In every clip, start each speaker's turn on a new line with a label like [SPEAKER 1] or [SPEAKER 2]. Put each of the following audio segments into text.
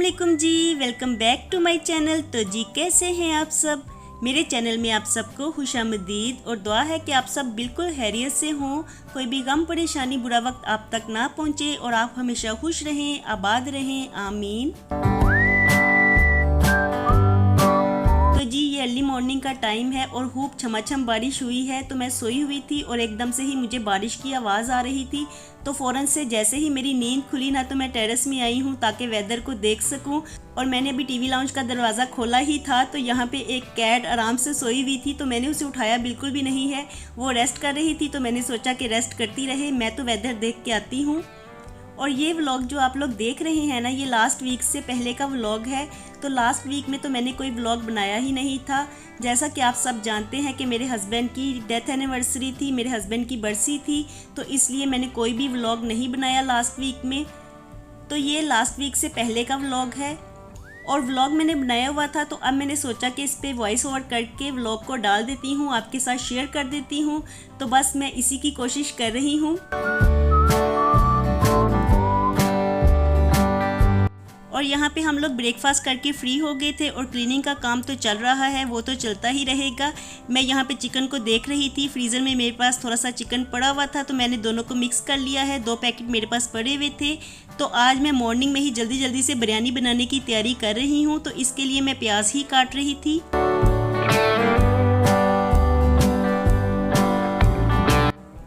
[SPEAKER 1] वालेकुम जी, welcome back to my channel. तो जी कैसे हैं आप सब। मेरे चैनल में आप सबको खुशामदीद और दुआ है कि आप सब बिल्कुल खैरियत से हों, कोई भी गम परेशानी बुरा वक्त आप तक ना पहुंचे और आप हमेशा खुश रहें, आबाद रहें, आमीन। तो जी ये अर्ली मॉर्निंग का टाइम है और खूब छमाछम बारिश हुई है। तो मैं सोई हुई थी और एकदम से ही मुझे बारिश की आवाज़ आ रही थी। तो फ़ौरन से जैसे ही मेरी नींद खुली ना, तो मैं टेरेस में आई हूँ ताकि वेदर को देख सकूँ। और मैंने अभी टीवी लाउंज का दरवाज़ा खोला ही था तो यहाँ पे एक कैट आराम से सोई हुई थी। तो मैंने उसे उठाया बिल्कुल भी नहीं है, वो रेस्ट कर रही थी। तो मैंने सोचा कि रेस्ट करती रहे, मैं तो वेदर देख के आती हूँ। और ये व्लॉग जो आप लोग देख रहे हैं ना, ये लास्ट वीक से पहले का व्लॉग है। तो लास्ट वीक में तो मैंने कोई व्लॉग बनाया ही नहीं था। जैसा कि आप सब जानते हैं कि मेरे हस्बैंड की डेथ एनिवर्सरी थी, मेरे हस्बैंड की बरसी थी, तो इसलिए मैंने कोई भी व्लॉग नहीं बनाया लास्ट वीक में। तो ये लास्ट वीक से पहले का व्लॉग है और व्लॉग मैंने बनाया हुआ था। तो अब मैंने सोचा कि इस पर वॉइस ओवर करके व्लॉग को डाल देती हूँ, आपके साथ शेयर कर देती हूँ। तो बस मैं इसी की कोशिश कर रही हूँ। और यहाँ पे हम लोग ब्रेकफास्ट करके फ्री हो गए थे और क्लीनिंग का काम तो चल रहा है, वो तो चलता ही रहेगा। मैं यहाँ पे चिकन को देख रही थी, फ्रीज़र में मेरे पास थोड़ा सा चिकन पड़ा हुआ था तो मैंने दोनों को मिक्स कर लिया है। 2 पैकेट मेरे पास पड़े हुए थे। तो आज मैं मॉर्निंग में ही जल्दी जल्दी से बिरयानी बनाने की तैयारी कर रही हूँ। तो इसके लिए मैं प्याज ही काट रही थी।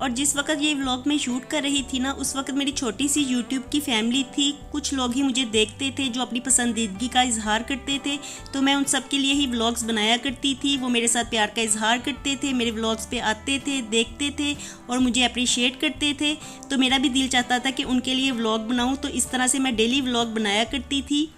[SPEAKER 1] और जिस वक्त ये व्लॉग में शूट कर रही थी ना, उस वक्त मेरी छोटी सी यूट्यूब की फैमिली थी। कुछ लोग ही मुझे देखते थे जो अपनी पसंदीदगी का इजहार करते थे। तो मैं उन सब के लिए ही व्लॉग्स बनाया करती थी। वो मेरे साथ प्यार का इजहार करते थे, मेरे व्लॉग्स पे आते थे, देखते थे और मुझे अप्रिशिएट करते थे। तो मेरा भी दिल चाहता था कि उनके लिए व्लॉग बनाऊँ। तो इस तरह से मैं डेली व्लॉग बनाया करती थी।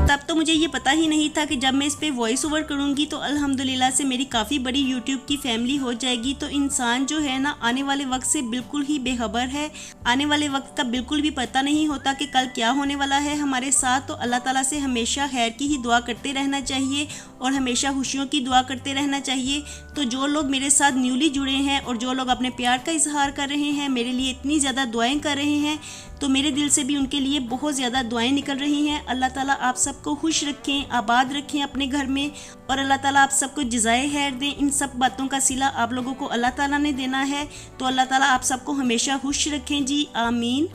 [SPEAKER 1] तब तो मुझे ये पता ही नहीं था कि जब मैं इस पे वॉइस ओवर करूँगी तो अल्हम्दुलिल्लाह से मेरी काफ़ी बड़ी यूट्यूब की फैमिली हो जाएगी। तो इंसान जो है ना, आने वाले वक्त से बिल्कुल ही बेखबर है। आने वाले वक्त का बिल्कुल भी पता नहीं होता कि कल क्या होने वाला है हमारे साथ। तो अल्लाह ताला से हमेशा खैर की ही दुआ करते रहना चाहिए और हमेशा खुशियों की दुआ करते रहना चाहिए। तो जो लोग मेरे साथ न्यूली जुड़े हैं और जो लोग अपने प्यार का इजहार कर रहे हैं, मेरे लिए इतनी ज़्यादा दुआएं कर रहे हैं, तो मेरे दिल से भी उनके लिए बहुत ज़्यादा दुआएं निकल रही हैं। अल्लाह ताला आप सबको खुश रखें, आबाद रखें अपने घर में और अल्लाह ताला आप सबको जज़ाए खैर दें। इन सब बातों का सिला आप लोगों को अल्लाह ताला ने देना है। तो अल्लाह ताला आप सबको हमेशा खुश रखें जी, आमीन।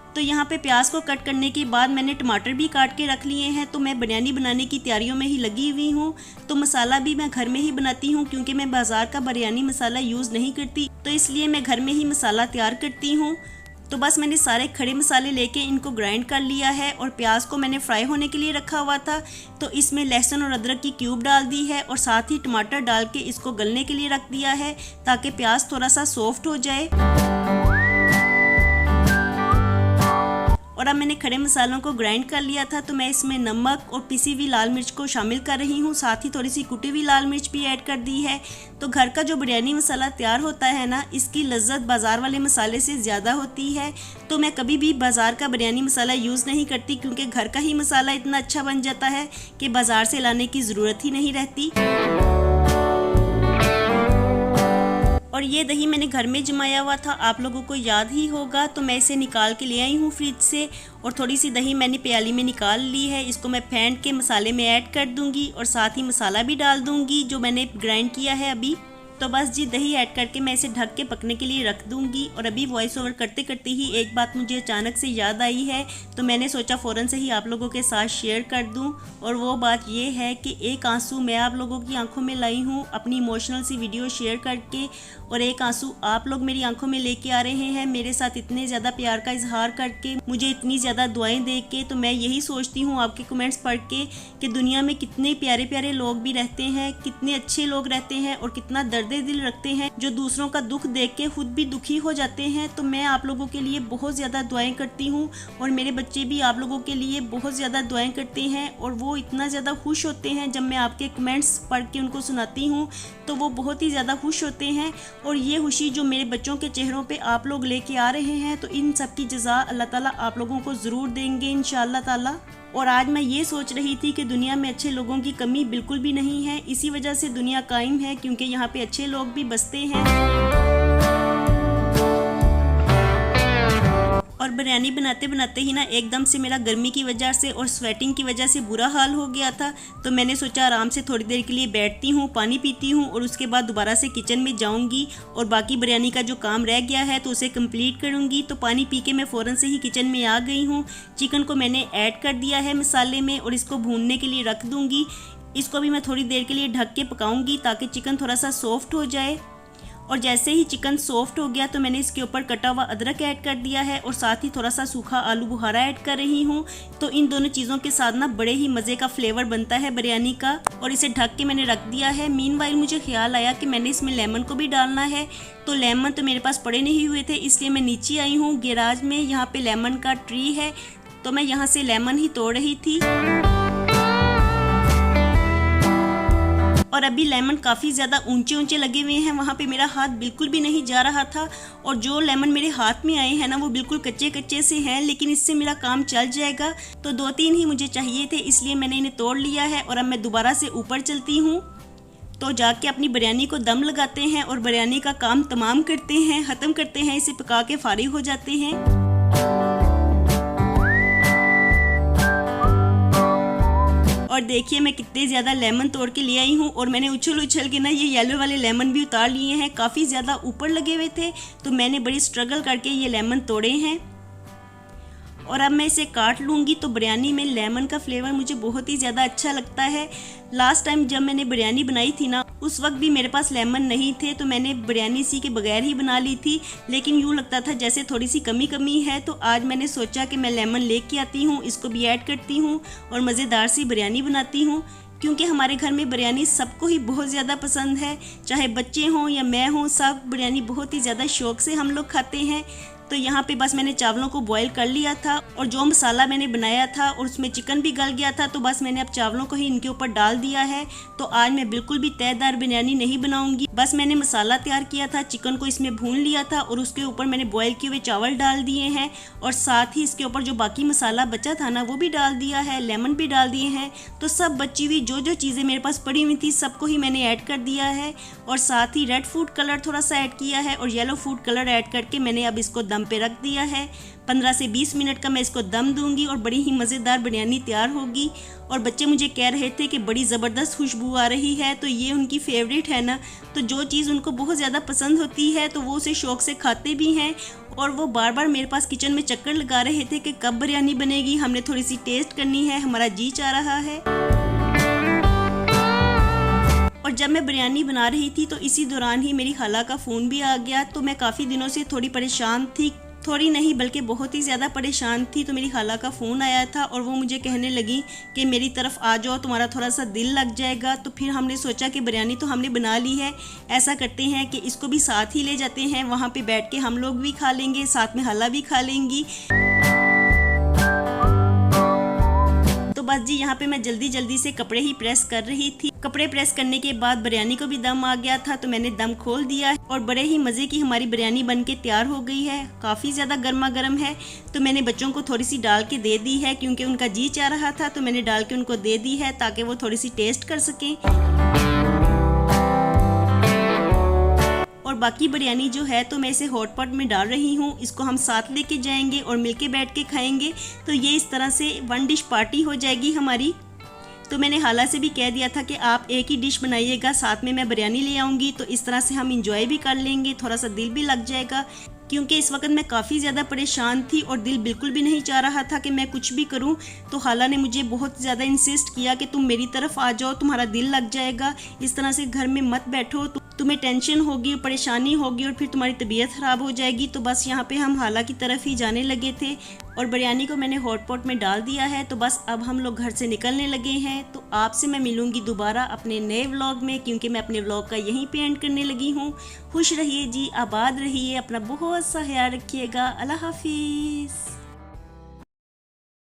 [SPEAKER 1] तो यहाँ पे प्याज को कट करने के बाद मैंने टमाटर भी काट के रख लिए हैं। तो मैं बिरयानी बनाने की तैयारियों में ही लगी हुई हूँ। तो मसाला भी मैं घर में ही बनाती हूँ क्योंकि मैं बाज़ार का बिरयानी मसाला यूज़ नहीं करती। तो इसलिए मैं घर में ही मसाला तैयार करती हूँ। तो बस मैंने सारे खड़े मसाले लेके इनको ग्राइंड कर लिया है और प्याज को मैंने फ्राई होने के लिए रखा हुआ था। तो इसमें लहसुन और अदरक की क्यूब डाल दी है और साथ ही टमाटर डाल के इसको गलने के लिए रख दिया है ताकि प्याज थोड़ा सा सॉफ्ट हो जाए। और अब मैंने खड़े मसालों को ग्राइंड कर लिया था। तो मैं इसमें नमक और पिसी हुई लाल मिर्च को शामिल कर रही हूँ, साथ ही थोड़ी सी कुटी हुई लाल मिर्च भी ऐड कर दी है। तो घर का जो बिरयानी मसाला तैयार होता है ना, इसकी लज्जत बाज़ार वाले मसाले से ज़्यादा होती है। तो मैं कभी भी बाज़ार का बिरयानी मसाला यूज़ नहीं करती क्योंकि घर का ही मसाला इतना अच्छा बन जाता है कि बाज़ार से लाने की ज़रूरत ही नहीं रहती। और ये दही मैंने घर में जमाया हुआ था, आप लोगों को याद ही होगा। तो मैं इसे निकाल के ले आई हूँ फ्रिज से और थोड़ी सी दही मैंने प्याली में निकाल ली है। इसको मैं फेंट के मसाले में ऐड कर दूँगी और साथ ही मसाला भी डाल दूँगी जो मैंने ग्राइंड किया है अभी। तो बस जी दही ऐड करके मैं इसे ढक के पकने के लिए रख दूंगी। और अभी वॉइस ओवर करते करते ही एक बात मुझे अचानक से याद आई है, तो मैंने सोचा फ़ौरन से ही आप लोगों के साथ शेयर कर दूं। और वो बात ये है कि एक आंसू मैं आप लोगों की आंखों में लाई हूँ अपनी इमोशनल सी वीडियो शेयर करके, और एक आंसू आप लोग मेरी आंखों में लेके आ रहे हैं मेरे साथ इतने ज़्यादा प्यार का इजहार करके, मुझे इतनी ज़्यादा दुआएं दे के। तो मैं यही सोचती हूँ आपके कमेंट्स पढ़ के कि दुनिया में कितने प्यारे प्यारे लोग भी रहते हैं, कितने अच्छे लोग रहते हैं और कितना दर्द दिल रखते हैं जो दूसरों का दुख देख के खुद भी दुखी हो जाते हैं। तो मैं आप लोगों के लिए बहुत ज़्यादा दुआएं करती हूँ और मेरे बच्चे भी आप लोगों के लिए बहुत ज़्यादा दुआएं करते हैं और वो इतना ज़्यादा खुश होते हैं जब मैं आपके कमेंट्स पढ़ के उनको सुनाती हूँ। तो वो बहुत ही ज़्यादा खुश होते हैं और ये खुशी जो मेरे बच्चों के चेहरों पे आप लोग लेके आ रहे हैं, तो इन सब की जज़ा अल्लाह ताला आप लोगों को ज़रूर देंगे इंशाअल्लाह ताला। और आज मैं ये सोच रही थी कि दुनिया में अच्छे लोगों की कमी बिल्कुल भी नहीं है, इसी वजह से दुनिया कायम है क्योंकि यहाँ पे अच्छे लोग भी बसते हैं। और बिरयानी बनाते बनाते ही ना एकदम से मेरा गर्मी की वजह से और स्वेटिंग की वजह से बुरा हाल हो गया था। तो मैंने सोचा आराम से थोड़ी देर के लिए बैठती हूँ, पानी पीती हूँ और उसके बाद दोबारा से किचन में जाऊँगी और बाकी बिरयानी का जो काम रह गया है तो उसे कंप्लीट करूँगी। तो पानी पी के मैं फ़ौरन से ही किचन में आ गई हूँ। चिकन को मैंने ऐड कर दिया है मसाले में और इसको भूनने के लिए रख दूँगी। इसको भी मैं थोड़ी देर के लिए ढक के पकाऊँगी ताकि चिकन थोड़ा सा सॉफ्ट हो जाए। और जैसे ही चिकन सॉफ्ट हो गया तो मैंने इसके ऊपर कटा हुआ अदरक ऐड कर दिया है और साथ ही थोड़ा सा सूखा आलू बुखारा ऐड कर रही हूँ। तो इन दोनों चीज़ों के साथ ना बड़े ही मज़े का फ्लेवर बनता है बिरयानी का। और इसे ढक के मैंने रख दिया है। मीनवाइल मुझे ख्याल आया कि मैंने इसमें लेमन को भी डालना है, तो लेमन तो मेरे पास पड़े नहीं हुए थे, इसलिए मैं नीचे आई हूँ गैराज में। यहाँ पे लेमन का ट्री है तो मैं यहाँ से लेमन ही तोड़ रही थी। और अभी लेमन काफ़ी ज़्यादा ऊंचे ऊंचे लगे हुए हैं, वहाँ पे मेरा हाथ बिल्कुल भी नहीं जा रहा था। और जो लेमन मेरे हाथ में आए हैं ना वो बिल्कुल कच्चे कच्चे से हैं, लेकिन इससे मेरा काम चल जाएगा। तो 2-3 ही मुझे चाहिए थे, इसलिए मैंने इन्हें तोड़ लिया है। और अब मैं दोबारा से ऊपर चलती हूँ तो जाके अपनी बिरयानी को दम लगाते हैं और बिरयानी का काम तमाम करते हैं, ख़त्म करते हैं, इसे पका के फारिग हो जाते हैं। और देखिए मैं कितने ज़्यादा लेमन तोड़ के ले आई हूँ और मैंने उछल उछल के ना ये येलो वाले लेमन भी उतार लिए हैं। काफ़ी ज़्यादा ऊपर लगे हुए थे तो मैंने बड़ी स्ट्रगल करके ये लेमन तोड़े हैं। और अब मैं इसे काट लूँगी। तो बिरयानी में लेमन का फ्लेवर मुझे बहुत ही ज़्यादा अच्छा लगता है। लास्ट टाइम जब मैंने बिरयानी बनाई थी ना उस वक्त भी मेरे पास लेमन नहीं थे, तो मैंने बिरयानी इसी के बगैर ही बना ली थी, लेकिन यूँ लगता था जैसे थोड़ी सी कमी है। तो आज मैंने सोचा कि मैं लेमन लेके आती हूँ, इसको भी ऐड करती हूँ और मज़ेदार सी बिरयानी बनाती हूँ। क्योंकि हमारे घर में बिरयानी सबको ही बहुत ज़्यादा पसंद है, चाहे बच्चे हों या मैं हूँ, सब बिरयानी बहुत ही ज़्यादा शौक़ से हम लोग खाते हैं। तो यहाँ पे बस मैंने चावलों को बॉईल कर लिया था और जो मसाला मैंने बनाया था और उसमें चिकन भी गल गया था, तो बस मैंने अब चावलों को ही इनके ऊपर डाल दिया है। तो आज मैं बिल्कुल भी तयदार बिरयानी नहीं बनाऊंगी, बस मैंने मसाला तैयार किया था, चिकन को इसमें भून लिया था और उसके ऊपर मैंने बॉईल किए हुए चावल डाल दिए हैं और साथ ही इसके ऊपर जो बाकी मसाला बचा था ना वो भी डाल दिया है, लेमन भी डाल दिए हैं। तो सब बची हुई जो जो चीज़ें मेरे पास पड़ी हुई थी सबको ही मैंने ऐड कर दिया है और साथ ही रेड फूड कलर थोड़ा सा ऐड किया है और येलो फूड कलर ऐड करके मैंने अब इसको दम पे रख दिया है। 15 से 20 मिनट का मैं इसको दम दूंगी और बड़ी ही मज़ेदार बिरयानी तैयार होगी। और बच्चे मुझे कह रहे थे कि बड़ी ज़बरदस्त खुशबू आ रही है, तो ये उनकी फेवरेट है ना, तो जो चीज़ उनको बहुत ज़्यादा पसंद होती है तो वो उसे शौक़ से खाते भी हैं। और वो बार बार मेरे पास किचन में चक्कर लगा रहे थे कि कब बिरयानी बनेगी, हमने थोड़ी सी टेस्ट करनी है, हमारा जी चाह रहा है। और जब मैं बिरयानी बना रही थी तो इसी दौरान ही मेरी खाला का फ़ोन भी आ गया। तो मैं काफ़ी दिनों से थोड़ी परेशान थी, थोड़ी नहीं बल्कि बहुत ही ज़्यादा परेशान थी। तो मेरी खाला का फ़ोन आया था और वो मुझे कहने लगी कि मेरी तरफ आ जाओ, तुम्हारा थोड़ा सा दिल लग जाएगा। तो फिर हमने सोचा कि बिरयानी तो हमने बना ली है, ऐसा करते हैं कि इसको भी साथ ही ले जाते हैं, वहाँ पे बैठ के हम लोग भी खा लेंगे, साथ में खाला भी खा लेंगी। तो बस जी यहाँ पे मैं जल्दी से कपड़े ही प्रेस कर रही थी। कपड़े प्रेस करने के बाद बिरयानी को भी दम आ गया था, तो मैंने दम खोल दिया और बड़े ही मज़े की हमारी बिरयानी बनके तैयार हो गई है। काफ़ी ज़्यादा गर्मा गर्म है, तो मैंने बच्चों को थोड़ी सी डाल के दे दी है क्योंकि उनका जी चाह रहा था, तो मैंने डाल के उनको दे दी है ताकि वो थोड़ी सी टेस्ट कर सकें। और बाकी बिरयानी जो है तो मैं इसे हॉट पॉट में डाल रही हूँ, इसको हम साथ लेके जाएंगे और मिलके बैठ के खाएंगे। तो ये इस तरह से 1 डिश पार्टी हो जाएगी हमारी। तो मैंने हाला से भी कह दिया था कि आप एक ही डिश बनाइएगा, साथ में मैं बिरयानी ले आऊँगी, तो इस तरह से हम इंजॉय भी कर लेंगे, थोड़ा सा दिल भी लग जाएगा। क्योंकि इस वक्त मैं काफ़ी ज़्यादा परेशान थी और दिल बिल्कुल भी नहीं चाह रहा था कि मैं कुछ भी करूं। तो खाला ने मुझे बहुत ज़्यादा इंसिस्ट किया कि तुम मेरी तरफ आ जाओ, तुम्हारा दिल लग जाएगा, इस तरह से घर में मत बैठो, तुम्हें टेंशन होगी, परेशानी होगी और फिर तुम्हारी तबीयत ख़राब हो जाएगी। तो बस यहाँ पे हम खाला की तरफ ही जाने लगे थे और बिरयानी को मैंने हॉट पॉट में डाल दिया है। तो बस अब हम लोग घर से निकलने लगे हैं। तो आपसे मैं मिलूँगी दोबारा अपने नए व्लॉग में, क्योंकि मैं अपने व्लॉग का यहीं पे एंड करने लगी हूँ। खुश रहिए जी, आबाद रहिए, अपना बहुत सा ख्याल रखिएगा। अल्लाह हाफिज़।